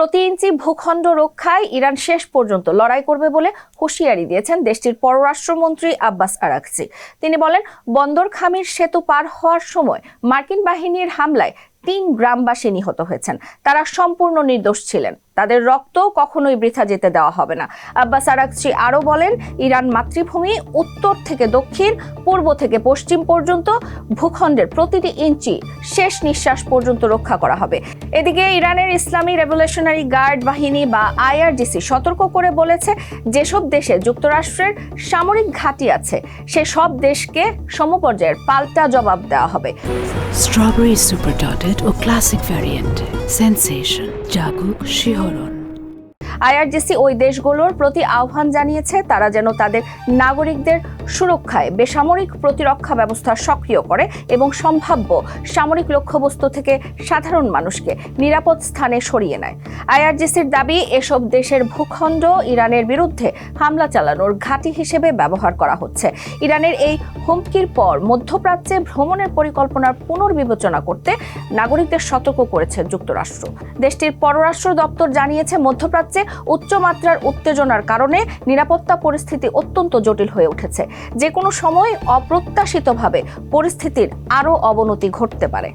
প্রতি ইঞ্চি ভূখণ্ড রক্ষায় ইরান শেষ পর্যন্ত লড়াই করবে বলে হুঁশিয়ারি দিয়েছেন দেশটির পররাষ্ট্রমন্ত্রী আব্বাস আরাগচি। তিনি বলেন, বন্দর খামির সেতু পার হওয়ার সময় মার্কিন বাহিনীর হামলায় ৩ গ্রামবাসী নিহত হয়েছেন। তারা সম্পূর্ণ নির্দোষ ছিলেন। তাদের রক্ত কখনোই বৃথা যেতে দেওয়া হবে না। আব্বাস আরাগচি আরও বলেন, ইরান মাতৃভূমি উত্তর থেকে দক্ষিণ, পূর্ব থেকে পশ্চিম পর্যন্ত ভূখণ্ডের প্রতিটি ইঞ্চি শেষ নিঃশ্বাস পর্যন্ত রক্ষা করা হবে। এদিকে ইরানের ইসলামী রেভলিউশনারি গার্ড বাহিনী বা IRGC সতর্ক করে বলেছে, যেসব দেশে যুক্তরাষ্ট্রের সামরিক ঘাঁটি আছে সে সব দেশকে সমপর্যায়ের পাল্টা জবাব দেওয়া হবে। স্ট্রবেরি সুপার ডটেড ও ক্লাসিক ভ্যারিয়েন্টে সেন্সেশন জাগুক শিহরণ। IRGC ওই দেশগুলোর প্রতি আহ্বান জানিয়েছে তারা যেন তাদের নাগরিকদের সুরক্ষায় বেসামরিক প্রতিরক্ষা ব্যবস্থা সক্রিয় করে এবং সম্ভাব্য সামরিক লক্ষ্যবস্তু থেকে সাধারণ মানুষকে নিরাপদ স্থানে সরিয়ে নেয়। IRGCর দাবি, এসব দেশের ভূখণ্ড ইরানের বিরুদ্ধে হামলা চালানোর ঘাঁটি হিসেবে ব্যবহার করা হচ্ছে। ইরানের এই হুমকির পর মধ্যপ্রাচ্যে ভ্রমণের পরিকল্পনার পুনর্বিবেচনা করতে নাগরিকদের সতর্ক করেছে যুক্তরাষ্ট্র। দেশটির পররাষ্ট্র দপ্তর জানিয়েছে, মধ্যপ্রাচ্যে উচ্চমাত্রার উত্তেজনার কারণে নিরাপত্তা পরিস্থিতি অত্যন্ত জটিল হয়ে উঠেছে। যে কোনো সময় অপ্রত্যাশিতভাবে পরিস্থিতির আরও অবনতি ঘটতে পারে।